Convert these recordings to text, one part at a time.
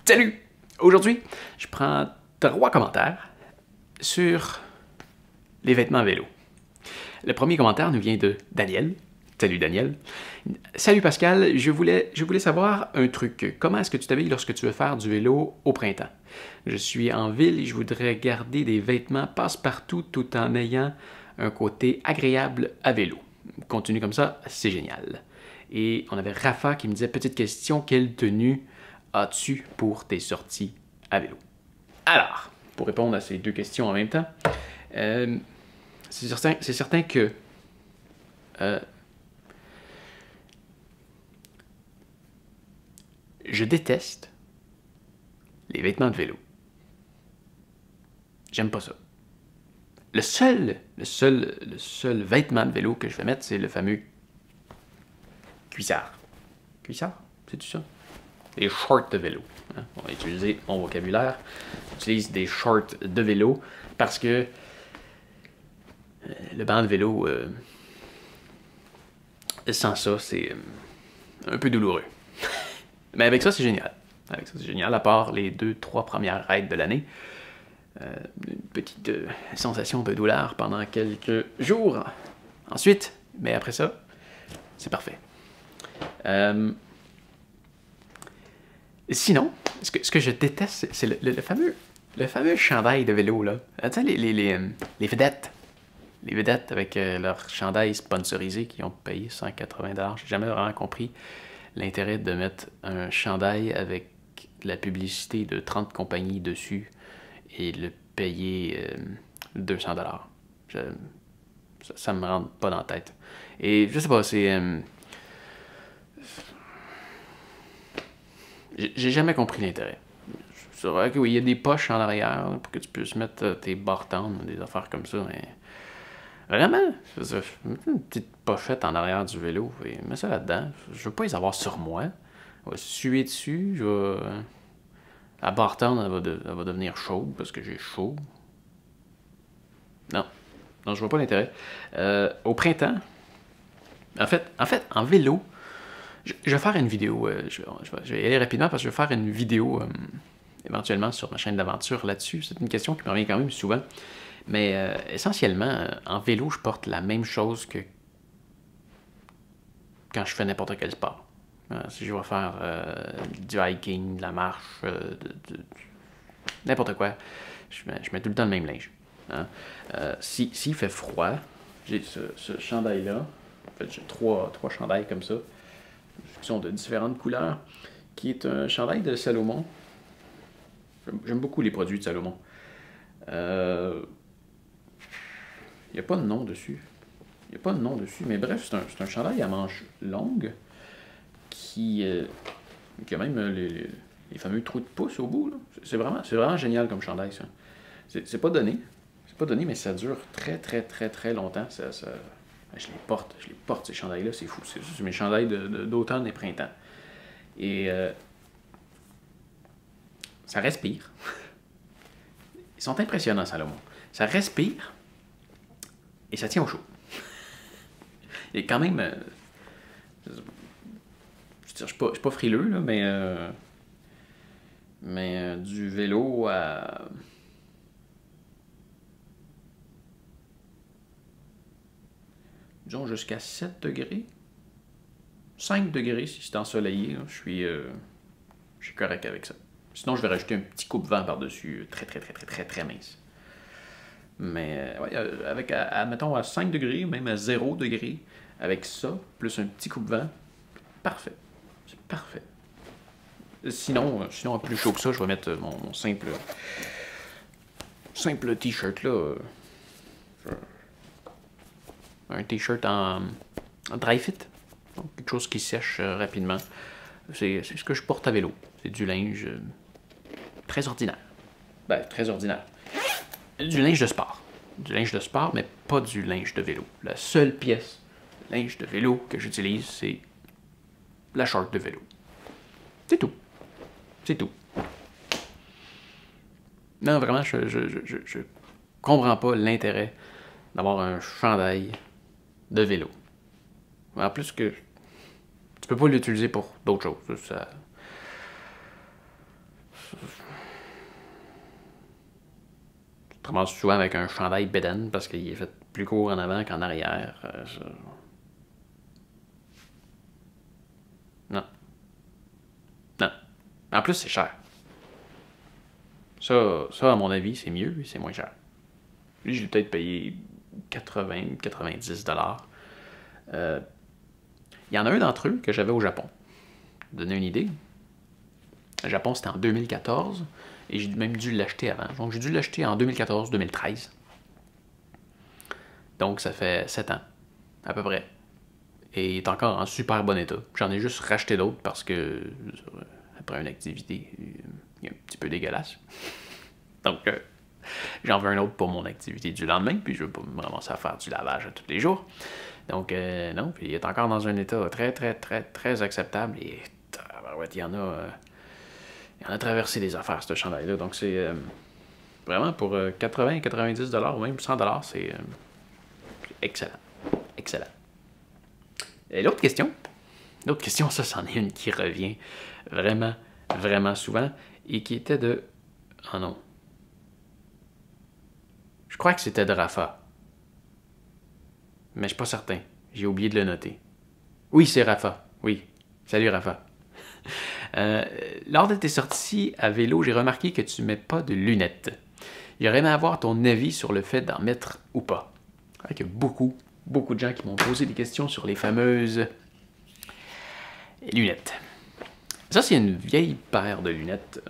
Salut! Aujourd'hui, je prends 3 commentaires sur les vêtements à vélo. Le premier commentaire nous vient de Daniel. Salut Daniel. Salut Pascal, je voulais savoir un truc. Comment est-ce que tu t'habilles lorsque tu veux faire du vélo au printemps? Je suis en ville et je voudrais garder des vêtements passe-partout tout en ayant un côté agréable à vélo. Continue comme ça, c'est génial. Et on avait Rafa qui me disait, petite question, quelle tenue as-tu pour tes sorties à vélo? Alors, pour répondre à ces deux questions en même temps, c'est certain que je déteste les vêtements de vélo. J'aime pas ça. Le seul vêtement de vélo que je vais mettre, c'est le fameux cuissard. Cuissard? C'est-tu ça? Les shorts de vélo. Hein? On va utiliser mon vocabulaire. J'utilise des shorts de vélo parce que le banc de vélo, sans ça, c'est un peu douloureux. Mais avec ça, c'est génial. Avec ça, c'est génial, à part les 2-3 premières raids de l'année. Une petite sensation de douleur pendant quelques jours. Ensuite, mais après ça, c'est parfait. Sinon, ce que je déteste, c'est le fameux chandail de vélo, là. Tu sais, les vedettes. Les vedettes avec leur chandail sponsorisé qui ont payé 180 $. J'ai jamais vraiment compris l'intérêt de mettre un chandail avec la publicité de 30 compagnies dessus et le payer 200 $. Ça me rentre pas dans la tête. Et je sais pas, c'est... j'ai jamais compris l'intérêt. C'est vrai que oui, il y a des poches en arrière là, pour que tu puisses mettre tes bartends, des affaires comme ça, mais... Vraiment, une petite pochette en arrière du vélo, et mets ça là-dedans. Je veux pas les avoir sur moi. Je vais suer dessus, la bartende, elle va devenir chaude parce que j'ai chaud. Non, je vois pas l'intérêt. Au printemps, en fait, en vélo, je vais faire une vidéo. Je vais y aller rapidement parce que je vais faire une vidéo éventuellement sur ma chaîne d'aventure là-dessus. C'est une question qui me revient quand même souvent. Mais essentiellement, en vélo, je porte la même chose que quand je fais n'importe quel sport. Si je vais faire du hiking, de la marche, n'importe quoi, je mets tout le temps le même linge. Hein. S'il fait froid, j'ai ce chandail-là. En fait, j'ai trois chandails comme ça, qui sont de différentes couleurs, qui est un chandail de Salomon. J'aime beaucoup les produits de Salomon. Il n'y a pas de nom dessus. Mais bref, c'est un chandail à manches longues qui a même les fameux trous de pouce au bout. C'est vraiment génial comme chandail, ça. C'est pas donné. C'est pas donné, mais ça dure très longtemps. Je les porte, ces chandails-là, c'est fou. C'est mes chandails d'automne et printemps. Et ça respire. Ils sont impressionnants, Salomon. Ça respire. Et ça tient au chaud. Et quand même, je suis pas frileux, là, mais du vélo à... disons jusqu'à 7 degrés. 5 degrés si c'est ensoleillé, là, je suis correct avec ça. Sinon, je vais rajouter un petit coupe-vent par-dessus, très mince. Mais, ouais, mettons, à 5 degrés, même à 0 degrés, avec ça, plus un petit coupe-vent, parfait. C'est parfait. Sinon, à plus chaud que ça, je vais mettre mon simple t-shirt, là. Un t-shirt en dry fit. Donc, quelque chose qui sèche rapidement. C'est ce que je porte à vélo. C'est du linge très ordinaire. Ben, très ordinaire. Du linge de sport. Du linge de sport, mais pas du linge de vélo. La seule pièce de linge de vélo que j'utilise, c'est la short de vélo. C'est tout. C'est tout. Non, vraiment, je comprends pas l'intérêt d'avoir un chandail de vélo. En plus que tu peux pas l'utiliser pour d'autres choses. te ramasses souvent avec un chandail bédaine parce qu'il est fait plus court en avant qu'en arrière. Non. Non. En plus, c'est cher. Ça, à mon avis, c'est mieux et c'est moins cher. Lui, je l'ai peut-être payé 80-90$. Il y en a un d'entre eux que j'avais au Japon. Pour donner une idée. Le Japon, c'était en 2014 et j'ai même dû l'acheter avant. Donc, j'ai dû l'acheter en 2014-2013. Donc, ça fait 7 ans, à peu près. Et il est encore en super bon état. J'en ai juste racheté d'autres parce que, après une activité, il est un petit peu dégueulasse. Donc, j'en veux un autre pour mon activité du lendemain, puis je veux pas me ramasser à faire du lavage tous les jours. Donc, non, puis il est encore dans un état très, très, très, très acceptable. Et il y en a traversé des affaires, ce chandail-là. Donc, c'est vraiment pour 80-90$ ou même 100$, c'est excellent. Excellent. Et l'autre question, ça, c'en est une qui revient vraiment, vraiment souvent et qui était de... Oh non. Je crois que c'était de Rafa. Mais je suis pas certain. J'ai oublié de le noter. Oui, c'est Rafa. Oui. Salut Rafa. Lors de tes sorties à vélo, j'ai remarqué que tu mets pas de lunettes. J'aurais aimé avoir ton avis sur le fait d'en mettre ou pas. Il y a beaucoup de gens qui m'ont posé des questions sur les fameuses lunettes. Ça, c'est une vieille paire de lunettes.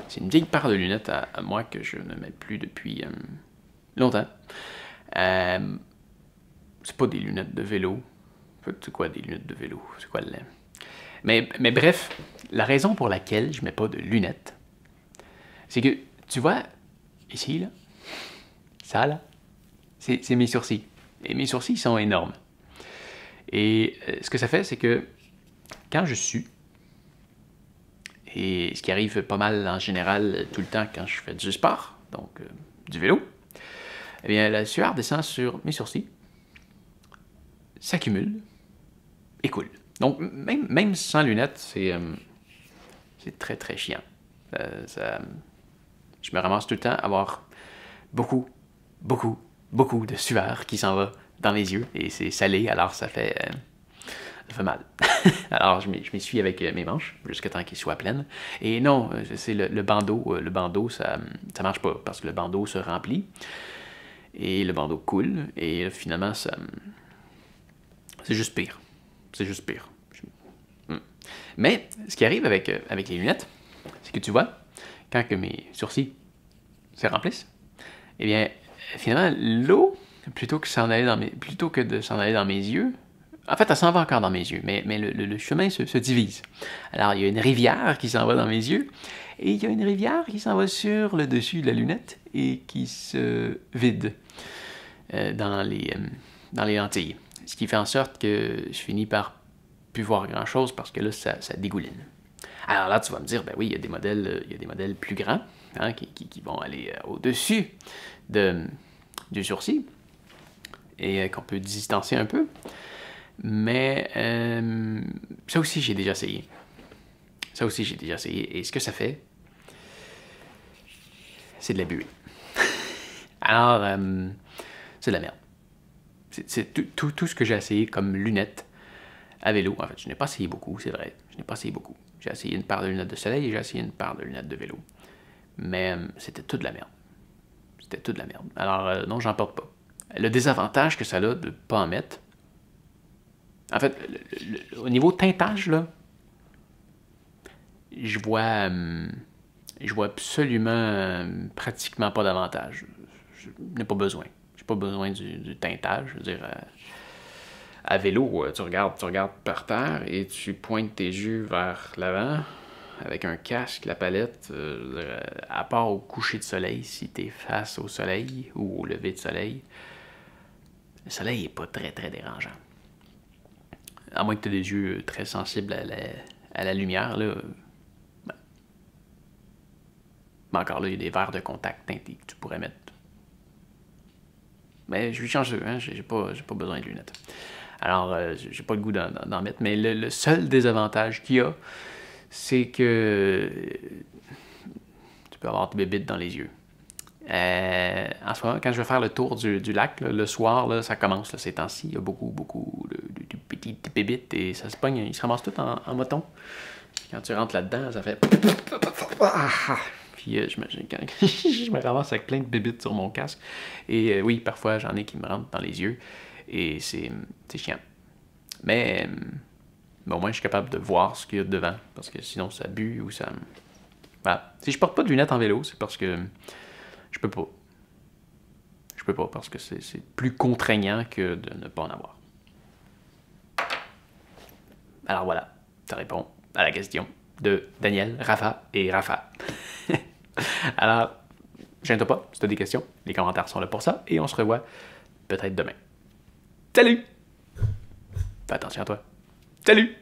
C'est une vieille paire de lunettes à moi que je ne mets plus depuis longtemps. C'est pas des lunettes de vélo. C'est quoi des lunettes de vélo? C'est quoi le... Mais bref, la raison pour laquelle je mets pas de lunettes, c'est que, tu vois, ici, là, ça, là, c'est mes sourcils. Et mes sourcils sont énormes. Et ce que ça fait, c'est que quand je sue, et ce qui arrive pas mal en général tout le temps quand je fais du sport, donc du vélo, eh bien la sueur descend sur mes sourcils, s'accumule et coule. Donc même sans lunettes, c'est très très chiant. Je me ramasse tout le temps à avoir beaucoup de sueur qui s'en va dans mes yeux et c'est salé, alors ça fait mal. Alors, je m'essuie avec mes manches jusqu'à temps qu'ils soient pleines. Et non, c'est le bandeau. Le bandeau, ça marche pas parce que le bandeau se remplit et le bandeau coule. Et finalement, c'est juste pire. C'est juste pire. Mais ce qui arrive avec les lunettes, c'est que tu vois, quand que mes sourcils se remplissent, eh bien, finalement, l'eau, plutôt que de s'en aller dans mes yeux, en fait, elle s'en va encore dans mes yeux, mais le chemin se divise. Alors, il y a une rivière qui s'en va dans mes yeux, et il y a une rivière qui s'en va sur le dessus de la lunette et qui se vide dans les lentilles. Ce qui fait en sorte que je finis par plus voir grand-chose parce que là, ça dégouline. Alors là, tu vas me dire, ben oui, il y a des modèles plus grands hein, qui vont aller au-dessus du sourcil et qu'on peut distancer un peu. Mais ça aussi, j'ai déjà essayé. Et ce que ça fait, c'est de la buée. Alors, c'est de la merde. C'est tout ce que j'ai essayé comme lunettes à vélo. En fait, je n'ai pas essayé beaucoup, c'est vrai. J'ai essayé une paire de lunettes de soleil et j'ai essayé une paire de lunettes de vélo. Mais c'était tout de la merde. Alors, non, j'en porte pas. Le désavantage que ça a de ne pas en mettre, en fait, au niveau teintage, là, je vois absolument pratiquement pas d'avantage. Je n'ai pas besoin. J'ai pas besoin du teintage. Je veux dire, à vélo, tu regardes par terre et tu pointes tes yeux vers l'avant avec un casque, la palette, à part au coucher de soleil, si tu es face au soleil ou au lever de soleil, le soleil n'est pas très très dérangeant. À moins que tu aies des yeux très sensibles à la lumière, là. Ben. Mais encore là, il y a des verres de contact teintés que tu pourrais mettre. Mais je suis chanceux, hein? J'ai pas besoin de lunettes. Alors, j'ai pas le goût d'en mettre. Mais le seul désavantage qu'il y a, c'est que peux avoir des bébites dans les yeux. En ce moment, quand je vais faire le tour du lac, là, le soir, là, ça commence là, ces temps-ci. Il y a beaucoup de petites bébites et ça se pogne, ils se ramassent tout en moton. Quand tu rentres là-dedans, ça fait... Puis je me ramasse avec plein de bébites sur mon casque. Et oui, parfois, j'en ai qui me rentrent dans les yeux. Et c'est chiant. Mais au moins, je suis capable de voir ce qu'il y a devant. Parce que sinon, ça bue ou ça... Voilà. Si je porte pas de lunettes en vélo, c'est parce que je peux pas. Je peux pas parce que c'est plus contraignant que de ne pas en avoir. Alors voilà, ça répond à la question de Daniel, Rafa et Rafa. Alors, gêne-toi pas, si tu as des questions, les commentaires sont là pour ça, et on se revoit peut-être demain. Salut! Fais attention à toi. Salut!